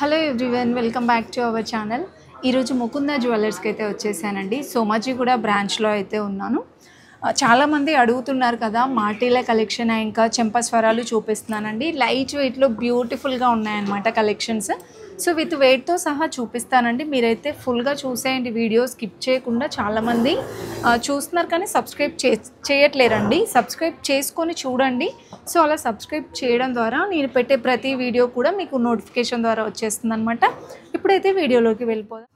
Hello everyone, welcome back to our channel. ఈరోజు ముకుంద జ్యువెలర్స్కి అయితే వచ్చేసానండి. సోమాజిగూడ బ్రాంచ్లో అయితే ఉన్నాను. చాలామంది అడుగుతున్నారు కదా, మాటీల కలెక్షన్ ఇంకా చెంపస్వరాలు చూపిస్తున్నానండి. లైట్ వెయిట్లో బ్యూటిఫుల్గా ఉన్నాయన్నమాట కలెక్షన్స్. సో విత్ వెయిట్తో సహా చూపిస్తానండి. మీరైతే ఫుల్గా చూసేయండి, వీడియో స్కిప్ చేయకుండా. చాలామంది చూస్తున్నారు కానీ సబ్స్క్రైబ్ చేయట్లేరండి. సబ్స్క్రైబ్ చేసుకొని చూడండి. సో అలా సబ్స్క్రైబ్ చేయడం ద్వారా నేను పెట్టే ప్రతి వీడియో కూడా మీకు నోటిఫికేషన్ ద్వారా వచ్చేస్తుంది అనమాట. ఇప్పుడైతే వీడియోలోకి వెళ్ళిపోదాం.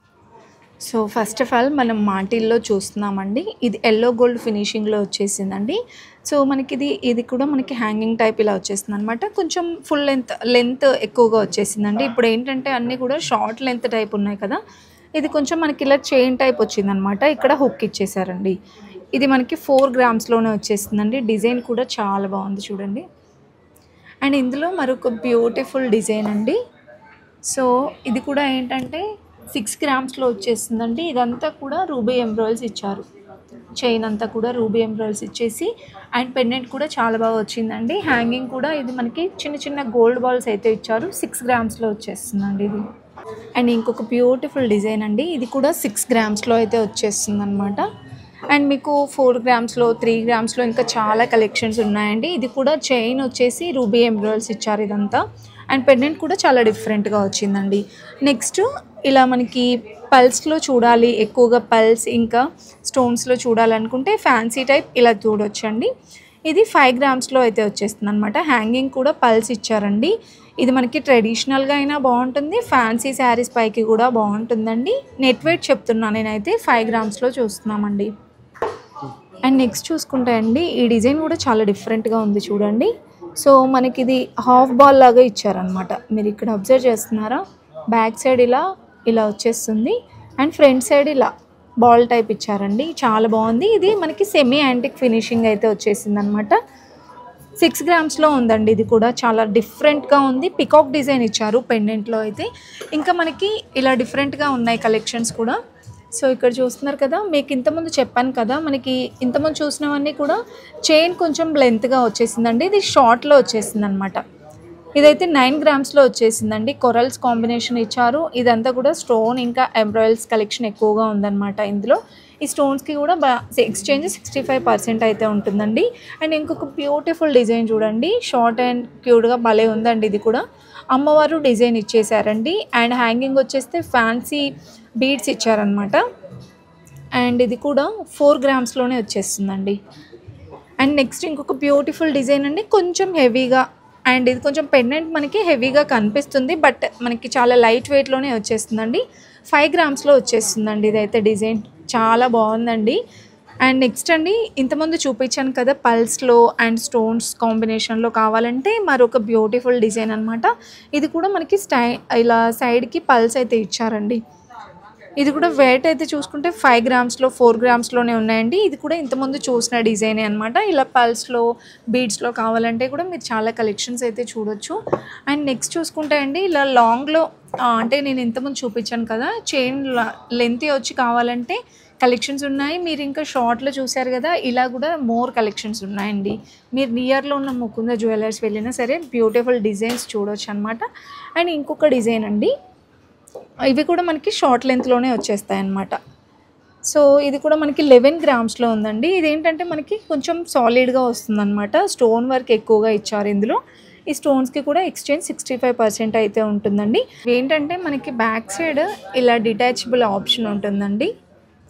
సో ఫస్ట్ ఆఫ్ ఆల్ మనం మాటిల్లో చూస్తున్నామండి. ఇది ఎల్లో గోల్డ్ ఫినిషింగ్లో వచ్చేసిందండి. సో మనకి ఇది కూడా మనకి హ్యాంగింగ్ టైప్ ఇలా వచ్చేసింది అనమాట. కొంచెం ఫుల్ లెంత్ ఎక్కువగా వచ్చేసిందండి. ఇప్పుడు ఏంటంటే అన్నీ కూడా షార్ట్ లెంత్ టైప్ ఉన్నాయి కదా, ఇది కొంచెం మనకి ఇలా చైన్ టైప్ వచ్చిందనమాట. ఇక్కడ హుక్ ఇచ్చేసారండి. ఇది మనకి 4 గ్రామ్స్లోనే వచ్చేసిందండి. డిజైన్ కూడా చాలా బాగుంది చూడండి. అండ్ ఇందులో మరొక బ్యూటిఫుల్ డిజైన్ అండి. సో ఇది కూడా ఏంటంటే 6 గ్రామ్స్లో వచ్చేస్తుందండి. ఇదంతా కూడా రూబీ ఎంబ్రాయిల్స్ ఇచ్చారు. చైన్ అంతా కూడా రూబీ ఎంబ్రాయిల్స్ ఇచ్చేసి అండ్ పెండెంట్ కూడా చాలా బాగా వచ్చిందండి. హ్యాంగింగ్ కూడా ఇది మనకి చిన్న చిన్న గోల్డ్ బాల్స్ అయితే ఇచ్చారు. 6 గ్రామ్స్లో వచ్చేస్తుందండి ఇది. అండ్ ఇంకొక బ్యూటిఫుల్ డిజైన్ అండి. ఇది కూడా 6 గ్రామ్స్లో అయితే వచ్చేస్తుంది అనమాట. అండ్ మీకు 4 గ్రామ్స్లో 3 గ్రామ్స్లో ఇంకా చాలా కలెక్షన్స్ ఉన్నాయండి. ఇది కూడా చైన్ వచ్చేసి రూబీ ఎంబ్రాయిల్స్ ఇచ్చారు ఇదంతా. అండ్ పెండెంట్ కూడా చాలా డిఫరెంట్గా వచ్చిందండి. నెక్స్ట్ ఇలా మనకి పల్స్లో చూడాలి, ఎక్కువగా పల్స్ ఇంకా స్టోన్స్లో చూడాలనుకుంటే ఫ్యాన్సీ టైప్ ఇలా చూడొచ్చండి. ఇది 5 గ్రామ్స్లో అయితే వచ్చేస్తుంది అనమాట. హ్యాంగింగ్ కూడా పల్స్ ఇచ్చారండి. ఇది మనకి ట్రెడిషనల్గా అయినా బాగుంటుంది, ఫ్యాన్సీ శారీస్ పైకి కూడా బాగుంటుందండి. నెట్ వెయిట్ చెప్తున్నాను నేనైతే 5 గ్రామ్స్లో చూస్తున్నామండి. అండ్ నెక్స్ట్ చూసుకుంటే అండి, ఈ డిజైన్ కూడా చాలా డిఫరెంట్గా ఉంది చూడండి. సో మనకి ఇది హాఫ్ బాల్ లాగా ఇచ్చారనమాట. మీరు ఇక్కడ అబ్జర్వ్ చేస్తున్నారా, బ్యాక్ సైడ్ ఇలా వచ్చేస్తుంది అండ్ ఫ్రంట్ సైడ్ ఇలా బాల్ టైప్ ఇచ్చారండి. చాలా బాగుంది. ఇది మనకి సెమీ యాంటిక్ ఫినిషింగ్ అయితే వచ్చేసింది అనమాట. 6 గ్రామ్స్లో ఉందండి. ఇది కూడా చాలా డిఫరెంట్గా ఉంది. పికాక్ డిజైన్ ఇచ్చారు పెండెంట్లో అయితే. ఇంకా మనకి ఇలా డిఫరెంట్గా ఉన్నాయి కలెక్షన్స్ కూడా. సో ఇక్కడ చూస్తున్నారు కదా, మీకు ఇంతకుముందు చెప్పాను కదా, మనకి ఇంతకుముందు చూసినవన్నీ కూడా చైన్ కొంచెం లెంత్గా వచ్చేసిందండి. ఇది షార్ట్లో వచ్చేసింది అనమాట. ఇదైతే 9 గ్రామ్స్లో వచ్చేసిందండి. కొరల్స్ కాంబినేషన్ ఇచ్చారు. ఇదంతా కూడా స్టోన్ ఇంకా ఎంబ్రాయిల్స్ కలెక్షన్ ఎక్కువగా ఉందన్నమాట. ఇందులో ఈ స్టోన్స్కి కూడా ఎక్స్చేంజ్ 65% అయితే ఉంటుందండి. అండ్ ఇంకొక బ్యూటిఫుల్ డిజైన్ చూడండి, షార్ట్ అండ్ క్యూట్గా భలే ఉందండి. ఇది కూడా అమ్మవారు డిజైన్ ఇచ్చేసారండి. అండ్ హ్యాంగింగ్ వచ్చేస్తే ఫ్యాన్సీ బీడ్స్ ఇచ్చారనమాట. అండ్ ఇది కూడా 4 గ్రామ్స్లోనే వచ్చేస్తుందండి. అండ్ నెక్స్ట్ ఇంకొక బ్యూటిఫుల్ డిజైన్ అండి, కొంచెం హెవీగా. అండ్ ఇది కొంచెం పెండెంట్ మనకి హెవీగా కనిపిస్తుంది, బట్ మనకి చాలా లైట్ వెయిట్లోనే వచ్చేస్తుందండి. 5 గ్రామ్స్లో వచ్చేస్తుందండి. ఇదైతే డిజైన్ చాలా బాగుందండి. అండ్ నెక్స్ట్ అండి, ఇంతకుముందు చూపించాను కదా పల్స్లో అండ్ స్టోన్స్ కాంబినేషన్లో కావాలంటే మరొక బ్యూటిఫుల్ డిజైన్ అనమాట. ఇది కూడా మనకి ఇలా సైడ్కి పల్స్ అయితే ఇచ్చారండి. ఇది కూడా వెయిట్ అయితే చూసుకుంటే 5 గ్రామ్స్లో 4 గ్రామ్స్లోనే ఉన్నాయండి. ఇది కూడా ఇంతకుముందు చూసిన డిజైనే అనమాట. ఇలా పల్స్లో బీడ్స్లో కావాలంటే కూడా మీరు చాలా కలెక్షన్స్ అయితే చూడొచ్చు. అండ్ నెక్స్ట్ చూసుకుంటే అండి, ఇలా లాంగ్లో అంటే నేను ఇంతకుముందు చూపించాను కదా, చైన్ లెంత్ వచ్చి కావాలంటే కలెక్షన్స్ ఉన్నాయి. మీరు ఇంకా షార్ట్లో చూశారు కదా, ఇలా కూడా మోర్ కలెక్షన్స్ ఉన్నాయండి. మీరు నియర్లో ఉన్న ముకుంద జ్యువెలర్స్ వెళ్ళినా సరే బ్యూటిఫుల్ డిజైన్స్ చూడొచ్చు అనమాట. అండ్ ఇంకొక డిజైన్ అండి, ఇవి కూడా మనకి షార్ట్ లెంత్లోనే వచ్చేస్తాయి అన్నమాట. సో ఇది కూడా మనకి 11 గ్రామ్స్లో ఉందండి. ఇదేంటంటే మనకి కొంచెం సాలిడ్గా వస్తుందన్నమాట. స్టోన్ వర్క్ ఎక్కువగా ఇచ్చారు ఇందులో. ఈ స్టోన్స్కి కూడా ఎక్స్చేంజ్ 65% అయితే ఉంటుందండి. ఏంటంటే మనకి బ్యాక్ సైడ్ ఇలా డిటాచబుల్ ఆప్షన్ ఉంటుందండి.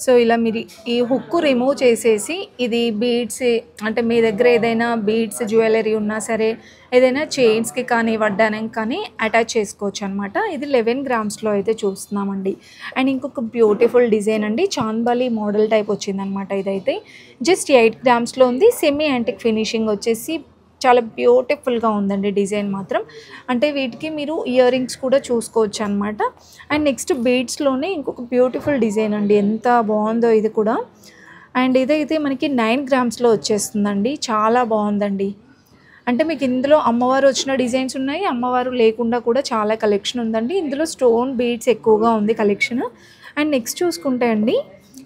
సో ఇలా మీరు ఈ హుక్ రిమూవ్ చేసేసి ఇది బీడ్స్ అంటే మీ దగ్గర ఏదైనా బీడ్స్ జ్యువెలరీ ఉన్నా సరే, ఏదైనా చైన్స్కి కానీ వడ్డానం కానీ అటాచ్ చేసుకోవచ్చు అనమాట. ఇది 11 గ్రామ్స్లో అయితే చూస్తున్నామండి. అండ్ ఇంకొక బ్యూటిఫుల్ డిజైన్ అండి, చాంద్బాలి మోడల్ టైప్ వచ్చిందనమాట. ఇదైతే జస్ట్ 8 గ్రామ్స్లో ఉంది. సెమీ యాంటిక్ ఫినిషింగ్ వచ్చేసి చాలా బ్యూటిఫుల్గా ఉందండి డిజైన్ మాత్రం. అంటే వీటికి మీరు ఇయర్ రింగ్స్ కూడా చూసుకోవచ్చు అనమాట. అండ్ నెక్స్ట్ బీడ్స్లోనే ఇంకొక బ్యూటిఫుల్ డిజైన్ అండి, ఎంత బాగుందో ఇది కూడా. అండ్ ఇదైతే మనకి 9 గ్రామ్స్లో వచ్చేస్తుందండి. చాలా బాగుందండి. అంటే మీకు ఇందులో అమ్మవారు వచ్చిన డిజైన్స్ ఉన్నాయి, అమ్మవారు లేకుండా కూడా చాలా కలెక్షన్ ఉందండి. ఇందులో స్టోన్ బీడ్స్ ఎక్కువగా ఉంది కలెక్షన్. అండ్ నెక్స్ట్ చూసుకుంటే అండి,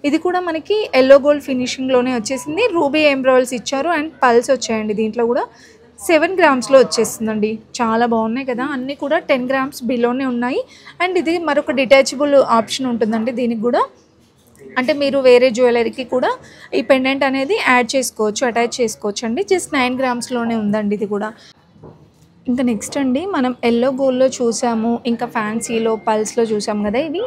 ఇది కూడా మనకి ఎల్లో గోల్డ్ ఫినిషింగ్లోనే వచ్చేసింది. రూబీ ఎంబ్రాయిల్స్ ఇచ్చారు అండ్ పల్స్ వచ్చాయండి. దీంట్లో కూడా 7 గ్రామ్స్లో వచ్చేస్తుందండి. చాలా బాగున్నాయి కదా, అన్నీ కూడా 10 గ్రామ్స్ బిలోనే ఉన్నాయి. అండ్ ఇది మరొక డిటాచబుల్ ఆప్షన్ ఉంటుందండి దీనికి కూడా. అంటే మీరు వేరే జ్యువెలరీకి కూడా ఈ పెండెంట్ అనేది యాడ్ చేసుకోవచ్చు, అటాచ్ చేసుకోవచ్చు అండి. జస్ట్ 9 గ్రామ్స్లోనే ఉందండి ఇది కూడా. ఇంకా నెక్స్ట్ అండి మనం ఎల్లో గోల్డ్లో చూసాము, ఇంకా ఫ్యాన్సీలో పల్స్లో చూసాము కదా. ఇవి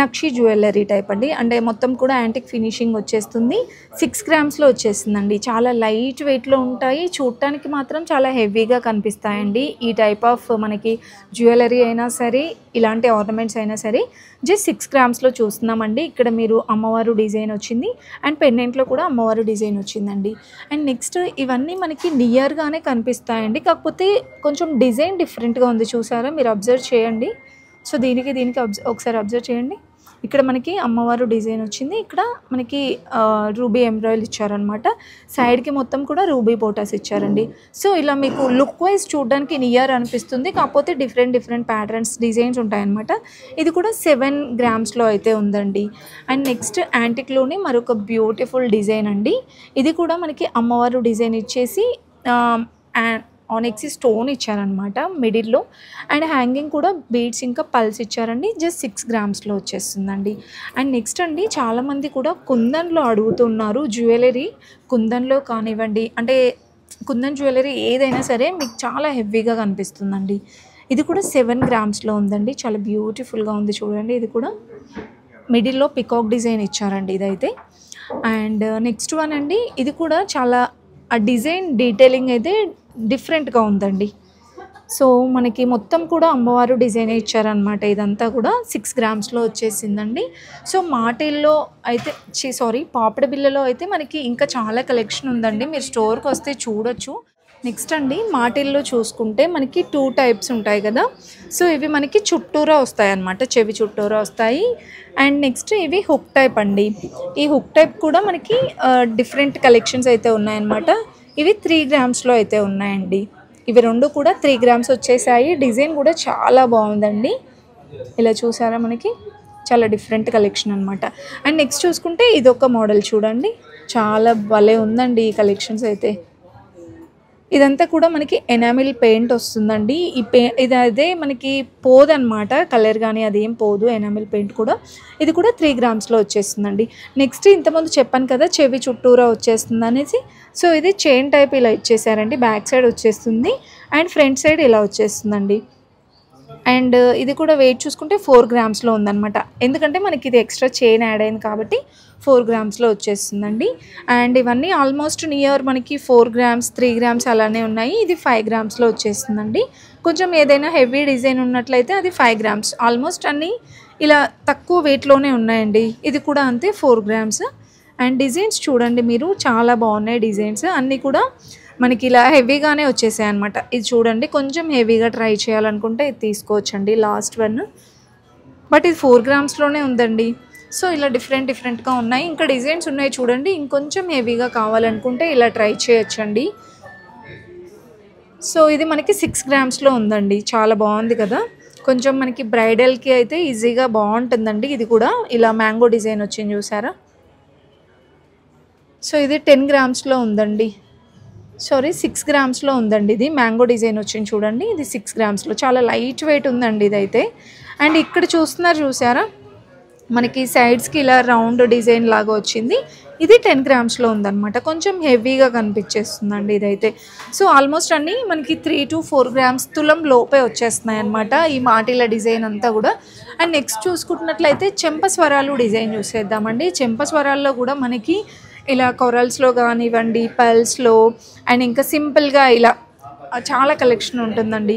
నక్షి జ్యువెలరీ టైప్ అండి. అంటే మొత్తం కూడా యాంటిక్ ఫినిషింగ్ వచ్చేస్తుంది. 6 గ్రామ్స్లో వచ్చేస్తుందండి. చాలా లైట్ వెయిట్లో ఉంటాయి, చూడటానికి మాత్రం చాలా హెవీగా కనిపిస్తాయండి. ఈ టైప్ ఆఫ్ మనకి జ్యువెలరీ అయినా సరే, ఇలాంటి ఆర్నమెంట్స్ అయినా సరే జస్ట్ 6 గ్రామ్స్లో చూస్తున్నామండి. ఇక్కడ మీరు అమ్మవారు డిజైన్ వచ్చింది అండ్ పెండెంట్లో కూడా అమ్మవారు డిజైన్ వచ్చిందండి. అండ్ నెక్స్ట్ ఇవన్నీ మనకి నియర్గానే కనిపిస్తాయండి, కాకపోతే కొంచెం డిజైన్ డిఫరెంట్గా ఉంది. చూసారా, మీరు అబ్జర్వ్ చేయండి. సో దీనికి ఒకసారి అబ్జర్వ్ చేయండి. ఇక్కడ మనకి అమ్మవారు డిజైన్ వచ్చింది, ఇక్కడ మనకి రూబీ ఎంబ్రాయిడరీ ఇచ్చారనమాట. సైడ్కి మొత్తం కూడా రూబీ బోటాస్ ఇచ్చారండి. సో ఇలా మీకు లుక్ వైజ్ చూడడానికి నియర్ అనిపిస్తుంది, కాకపోతే డిఫరెంట్ ప్యాటర్న్స్ డిజైన్స్ ఉంటాయన్నమాట. ఇది కూడా 7 గ్రామ్స్లో అయితే ఉందండి. అండ్ నెక్స్ట్ యాంటిక్లోని మరొక బ్యూటిఫుల్ డిజైన్ అండి. ఇది కూడా మనకి అమ్మవారు డిజైన్ ఇచ్చేసి ఆనెక్స్ స్టోన్ ఇచ్చారనమాట మిడిల్లో. అండ్ హ్యాంగింగ్ కూడా బీడ్స్ ఇంకా పల్స్ ఇచ్చారండి. జస్ట్ 6 గ్రామ్స్లో వచ్చేస్తుందండి. అండ్ నెక్స్ట్ అండి చాలామంది కూడా కుందన్లో అడుగుతున్నారు జ్యువెలరీ. కుందన్లో కానివ్వండి, అంటే కుందన్ జ్యువెలరీ ఏదైనా సరే మీకు చాలా హెవీగా కనిపిస్తుందండి. ఇది కూడా 7 గ్రామ్స్లో ఉందండి. చాలా బ్యూటిఫుల్గా ఉంది చూడండి. ఇది కూడా మిడిల్లో పికాక్ డిజైన్ ఇచ్చారండి ఇదైతే. అండ్ నెక్స్ట్ వన్ అండి, ఇది కూడా చాలా ఆ డిజైన్ డీటెయిలింగ్ అయితే డిఫరెంట్గా ఉందండి. సో మనకి మొత్తం కూడా అమ్మవారు డిజైన్ ఇచ్చారనమాట. ఇదంతా కూడా 6 గ్రామ్స్లో వచ్చేసిందండి. సో మాటిల్లో అయితే పాపడ బిళ్ళలో అయితే మనకి ఇంకా చాలా కలెక్షన్ ఉందండి, మీరు స్టోర్కి వస్తే చూడొచ్చు. నెక్స్ట్ అండి మాటిల్లో చూసుకుంటే మనకి 2 టైప్స్ ఉంటాయి కదా. సో ఇవి మనకి చుట్టూరా వస్తాయి అన్నమాట, చెవి చుట్టూరా వస్తాయి. అండ్ నెక్స్ట్ ఇవి హుక్ టైప్ అండి. ఈ హుక్ టైప్ కూడా మనకి డిఫరెంట్ కలెక్షన్స్ అయితే ఉన్నాయన్నమాట. ఇవి 3 గ్రామ్స్లో అయితే ఉన్నాయండి. ఇవి రెండు కూడా 3 గ్రామ్స్ వచ్చేసాయి. డిజైన్ కూడా చాలా బాగుందండి. ఇలా చూసారా, మనకి చాలా డిఫరెంట్ కలెక్షన్ అనమాట. అండ్ నెక్స్ట్ చూసుకుంటే ఇదొక మోడల్ చూడండి, చాలా భలే ఉందండి ఈ కలెక్షన్స్ అయితే. ఇదంతా కూడా మనకి ఎనామిల్ పెయింట్ వస్తుందండి. ఇది అదే మనకి పోదనమాట, కలర్ కానీ అదేం పోదు ఎనామిల్ పెయింట్ కూడా. ఇది కూడా 3 గ్రామ్స్లో వచ్చేస్తుందండి. నెక్స్ట్ ఇంతకుముందు చెప్పాను కదా చెవి చుట్టూరా వచ్చేస్తుంది అనేసి. సో ఇది చైన్ టైప్ ఇలా ఇచ్చేసారండి. బ్యాక్ సైడ్ వచ్చేస్తుంది అండ్ ఫ్రంట్ సైడ్ ఇలా వచ్చేస్తుందండి. అండ్ ఇది కూడా వెయిట్ చూసుకుంటే 4 గ్రామ్స్లో ఉందన్నమాట. ఎందుకంటే మనకి ఇది ఎక్స్ట్రా చైన్ యాడ్ అయింది కాబట్టి 4 గ్రామ్స్లో వచ్చేస్తుందండి. అండ్ ఇవన్నీ ఆల్మోస్ట్ నియర్ మనకి 4 గ్రామ్స్ 3 గ్రామ్స్ అలానే ఉన్నాయి. ఇది 5 గ్రామ్స్లో వచ్చేస్తుందండి. కొంచెం ఏదైనా హెవీ డిజైన్ ఉన్నట్లయితే అది 5 గ్రామ్స్. ఆల్మోస్ట్ అన్నీ ఇలా తక్కువ వెయిట్లోనే ఉన్నాయండి. ఇది కూడా అంతే 4 గ్రామ్స్. అండ్ డిజైన్స్ చూడండి మీరు, చాలా బాగున్నాయి డిజైన్స్ అన్నీ కూడా మనకి ఇలా హెవీగానే వచ్చేసాయి అనమాట. ఇది చూడండి, కొంచెం హెవీగా ట్రై చేయాలనుకుంటే ఇది తీసుకోవచ్చండి లాస్ట్ వన్. బట్ ఇది 4 గ్రామ్స్లోనే ఉందండి. సో ఇలా డిఫరెంట్గా ఉన్నాయి. ఇంకా డిజైన్స్ ఉన్నాయి చూడండి. ఇంకొంచెం హెవీగా కావాలనుకుంటే ఇలా ట్రై చేయొచ్చండి. సో ఇది మనకి 6 గ్రామ్స్లో ఉందండి. చాలా బాగుంది కదా, కొంచెం మనకి బ్రైడల్కి అయితే ఈజీగా బాగుంటుందండి. ఇది కూడా ఇలా మ్యాంగో డిజైన్ వచ్చింది చూసారా. సో ఇది 10 గ్రామ్స్లో ఉందండి. 6 గ్రామ్స్లో ఉందండి. ఇది మ్యాంగో డిజైన్ వచ్చింది చూడండి. ఇది 6 గ్రామ్స్లో చాలా లైట్ వెయిట్ ఉందండి ఇదైతే. అండ్ ఇక్కడ చూసారా, మనకి సైడ్స్కి ఇలా రౌండ్ డిజైన్ లాగా వచ్చింది. ఇది 10 గ్రామ్స్లో ఉందన్నమాట. కొంచెం హెవీగా కనిపించేస్తుందండి ఇదైతే. సో ఆల్మోస్ట్ అన్నీ మనకి 3 to 4 గ్రామ్స్ తులం లోపే వచ్చేస్తున్నాయి అన్నమాట ఈ మాటిల డిజైన్ అంతా కూడా. అండ్ నెక్స్ట్ చూసుకుంటున్నట్లయితే చెంపస్వరాలు డిజైన్ చూసేద్దామండి. చెంపస్వరాల్లో కూడా మనకి ఇలా కొరల్స్లో కానివ్వండి, పల్స్లో అండ్ ఇంకా సింపుల్గా ఇలా చాలా కలెక్షన్ ఉంటుందండి.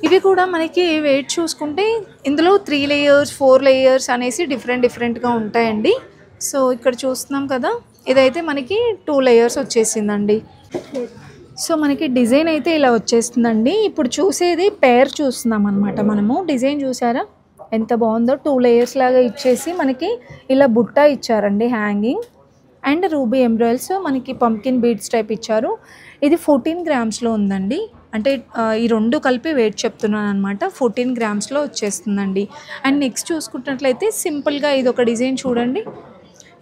ఇవి కూడా మనకి వెయిట్ చూసుకుంటే ఇందులో 3 లేయర్స్ 4 లేయర్స్ అనేసి డిఫరెంట్గా ఉంటాయండి. సో ఇక్కడ చూస్తున్నాం కదా, ఇదైతే మనకి 2 లేయర్స్ వచ్చేసిందండి. సో మనకి డిజైన్ అయితే ఇలా వచ్చేస్తుందండి. ఇప్పుడు చూసేది పేర్ చూస్తున్నాం అనమాట మనము. డిజైన్ చూసారా ఎంత బాగుందో, 2 లేయర్స్ లాగా ఇచ్చేసి మనకి ఇలా బుట్ట ఇచ్చారండి హ్యాంగింగ్. అండ్ రూబీ ఎంబ్రాయిల్స్ మనకి పంకిన్ బీడ్స్ టైప్ ఇచ్చారు. ఇది 14 గ్రామ్స్లో ఉందండి. అంటే ఈ రెండు కలిపి వెయిట్ చెప్తున్నాను అనమాట. 14 గ్రామ్స్లో వచ్చేస్తుందండి. అండ్ నెక్స్ట్ చూసుకున్నట్లయితే సింపుల్గా ఇది ఒక డిజైన్ చూడండి.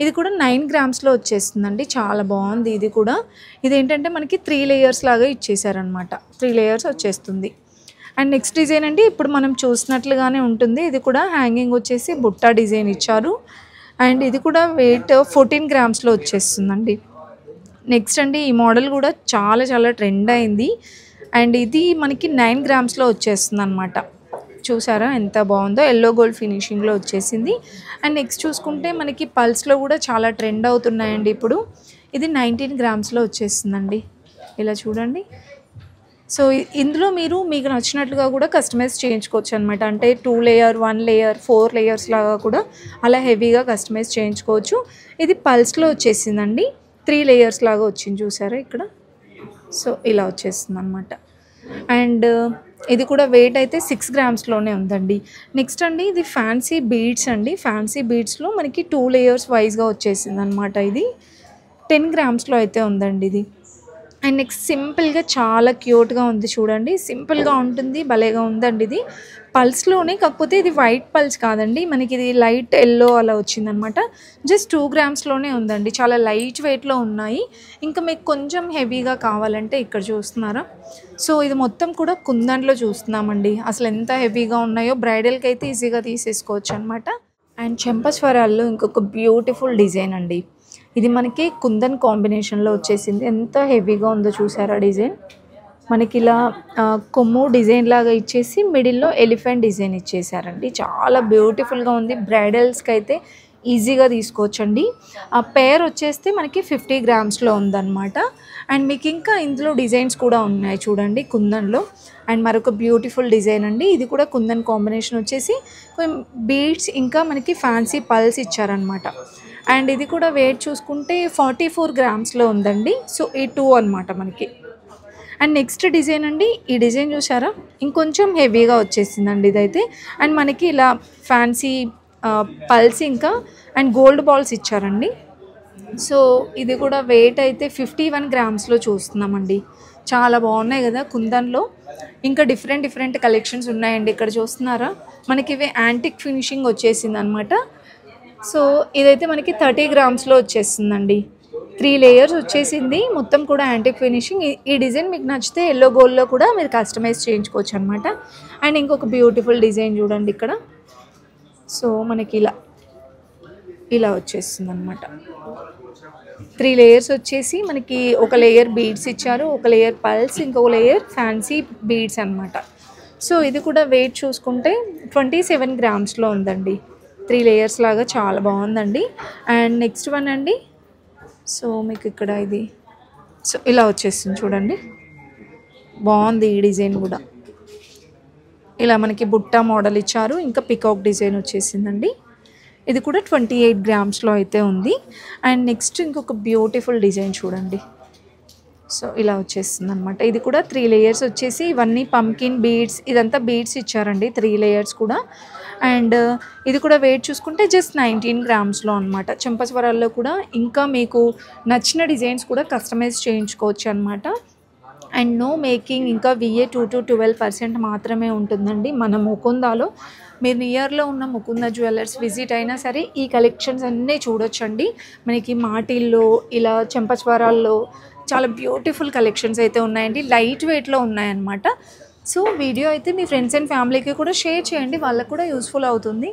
ఇది కూడా 9 గ్రామ్స్లో వచ్చేస్తుందండి. చాలా బాగుంది ఇది కూడా. ఇదేంటంటే మనకి 3 లేయర్స్ లాగా ఇచ్చేసారనమాట. 3 లేయర్స్ వచ్చేస్తుంది. అండ్ నెక్స్ట్ డిజైన్ అండి ఇప్పుడు మనం చూసినట్లుగానే ఉంటుంది. ఇది కూడా హ్యాంగింగ్ వచ్చేసి బుట్ట డిజైన్ ఇచ్చారు. అండ్ ఇది కూడా వెయిట్ 14 గ్రామ్స్లో వచ్చేస్తుందండి. నెక్స్ట్ అండి ఈ మోడల్ కూడా చాలా చాలా ట్రెండ్ అయింది. అండ్ ఇది మనకి 9 గ్రామ్స్లో వచ్చేస్తుంది అనమాట. చూసారా ఎంత బాగుందో, ఎల్లో గోల్డ్ ఫినిషింగ్లో వచ్చేసింది. అండ్ నెక్స్ట్ చూసుకుంటే మనకి పల్స్లో కూడా చాలా ట్రెండ్ అవుతున్నాయండి ఇప్పుడు. ఇది 19 గ్రామ్స్లో వచ్చేస్తుందండి. ఇలా చూడండి. సో ఇందులో మీకు నచ్చినట్లుగా కూడా కస్టమైజ్ చేయించుకోవచ్చు అనమాట. అంటే 2 లేయర్, 1 లేయర్, 4 లేయర్స్ లాగా కూడా అలా హెవీగా కస్టమైజ్ చేయించుకోవచ్చు. ఇది పల్స్లో వచ్చేసిందండి. 3 లేయర్స్ లాగా వచ్చింది చూసారా ఇక్కడ. సో ఇలా వచ్చేస్తుంది అనమాట. అండ్ ఇది కూడా వెయిట్ అయితే 6 గ్రామ్స్లోనే ఉందండి. నెక్స్ట్ అండి ఇది ఫ్యాన్సీ బీడ్స్ అండి. ఫ్యాన్సీ బీడ్స్లో మనకి 2 లేయర్స్ వైజ్గా వచ్చేసింది అనమాట. ఇది 10 గ్రామ్స్లో అయితే ఉందండి ఇది. అండ్ నెక్స్ట్ సింపుల్గా చాలా క్యూట్గా ఉంది చూడండి. సింపుల్గా ఉంటుంది, భలేగా ఉందండి ఇది. పల్స్లోనే, కాకపోతే ఇది వైట్ పల్స్ కాదండి, మనకి ఇది లైట్ ఎల్లో అలా వచ్చిందనమాట. జస్ట్ 2 గ్రామ్స్లోనే ఉందండి. చాలా లైట్ వెయిట్లో ఉన్నాయి. ఇంకా మీకు కొంచెం హెవీగా కావాలంటే ఇక్కడ చూస్తున్నారా. సో ఇది మొత్తం కూడా కుందన్లో చూస్తున్నామండి. అసలు ఎంత హెవీగా ఉన్నాయో, బ్రైడల్కి అయితే ఈజీగా తీసేసుకోవచ్చు అనమాట. అండ్ చెంపస్వరాల్లో ఇంకొక బ్యూటిఫుల్ డిజైన్ అండి. ఇది మనకి కుందన్ కాంబినేషన్లో వచ్చేసింది. ఎంత హెవీగా ఉందో చూసారా డిజైన్. మనకి ఇలా కొమ్ము డిజైన్ లాగా ఇచ్చేసి మిడిల్లో ఎలిఫెంట్ డిజైన్ ఇచ్చేసారండి. చాలా బ్యూటిఫుల్గా ఉంది. బ్రైడల్స్కి అయితే ఈజీగా తీసుకోవచ్చండి. ఆ పేర్ వచ్చేస్తే మనకి 50 గ్రామ్స్లో ఉందన్నమాట. అండ్ మీకు ఇంకా ఇందులో డిజైన్స్ కూడా ఉన్నాయి చూడండి కుందన్లో. అండ్ మరొక బ్యూటిఫుల్ డిజైన్ అండి. ఇది కూడా కుందన్ కాంబినేషన్ వచ్చేసి బీడ్స్ ఇంకా మనకి ఫ్యాన్సీ పల్స్ ఇచ్చారనమాట. అండ్ ఇది కూడా వెయిట్ చూసుకుంటే 44 గ్రామ్స్లో ఉందండి. సో ఈ 2 అనమాట మనకి. అండ్ నెక్స్ట్ డిజైన్ అండి, ఈ డిజైన్ చూసారా, ఇంకొంచెం హెవీగా వచ్చేసిందండి ఇదైతే. అండ్ మనకి ఇలా ఫ్యాన్సీ పల్స్ ఇంకా అండ్ గోల్డ్ బాల్స్ ఇచ్చారండి. సో ఇది కూడా వెయిట్ అయితే 51 గ్రామ్స్లో చూస్తున్నామండి. చాలా బాగున్నాయి కదా కుందన్లో. ఇంకా డిఫరెంట్ కలెక్షన్స్ ఉన్నాయండి. ఇక్కడ చూస్తున్నారా, మనకి ఇవి యాంటిక్ ఫినిషింగ్ వచ్చేసింది అనమాట. సో ఇదైతే మనకి 30 గ్రామ్స్లో వచ్చేస్తుందండి. 3 లేయర్స్ వచ్చేసింది, మొత్తం కూడా యాంటిక్ ఫినిషింగ్. ఈ డిజైన్ మీకు నచ్చితే ఎల్లో గోల్డ్లో కూడా మీరు కస్టమైజ్ చేయించుకోవచ్చు అనమాట. అండ్ ఇంకొక బ్యూటిఫుల్ డిజైన్ చూడండి ఇక్కడ. సో మనకి ఇలా వచ్చేస్తుంది అనమాట. 3 లేయర్స్ వచ్చేసి మనకి ఒక లేయర్ బీడ్స్ ఇచ్చారు, ఒక లేయర్ పల్స్, ఇంకొక లేయర్ ఫ్యాన్సీ బీడ్స్ అనమాట. సో ఇది కూడా వెయిట్ చూసుకుంటే 27 గ్రామ్స్లో ఉందండి. 3 లేయర్స్ లాగా చాలా బాగుందండి. అండ్ నెక్స్ట్ వన్ అండి, సో మీకు ఇక్కడ ఇది సో ఇలా వచ్చేస్తుంది చూడండి. బాగుంది ఈ డిజైన్ కూడా. ఇలా మనకి బుట్ట మోడల్ ఇచ్చారు, ఇంకా పికాక్ డిజైన్ వచ్చేసిందండి. ఇది కూడా 28 గ్రామ్స్లో అయితే ఉంది. అండ్ నెక్స్ట్ ఇంకొక బ్యూటిఫుల్ డిజైన్ చూడండి. సో ఇలా వచ్చేస్తుంది అనమాట. ఇది కూడా 3 లేయర్స్ వచ్చేసి ఇవన్నీ పంకిన్ బీడ్స్, ఇదంతా బీడ్స్ ఇచ్చారండి 3 లేయర్స్ కూడా. అండ్ ఇది కూడా వెయిట్ చూసుకుంటే జస్ట్ 19 గ్రామ్స్లో అనమాట. చెంపస్వరాల్లో కూడా ఇంకా మీకు నచ్చిన డిజైన్స్ కూడా కస్టమైజ్ చేయించుకోవచ్చు అనమాట. అండ్ నో మేకింగ్, ఇంకా VA 2 to 12% మాత్రమే ఉంటుందండి మన ముకుందాలో. మీరు నియర్లో ఉన్న ముకుంద జ్యువెలర్స్ విజిట్ అయినా సరే ఈ కలెక్షన్స్ అన్నీ చూడొచ్చండి. మనకి మాటిల్లో ఇలా చెంపస్వరాల్లో చాలా బ్యూటిఫుల్ కలెక్షన్స్ అయితే ఉన్నాయండి. లైట్ వెయిట్లో ఉన్నాయన్నమాట. సో వీడియో అయితే మీ ఫ్రెండ్స్ అండ్ ఫ్యామిలీకి కూడా షేర్ చేయండి, వాళ్ళకు కూడా యూస్ఫుల్ అవుతుంది.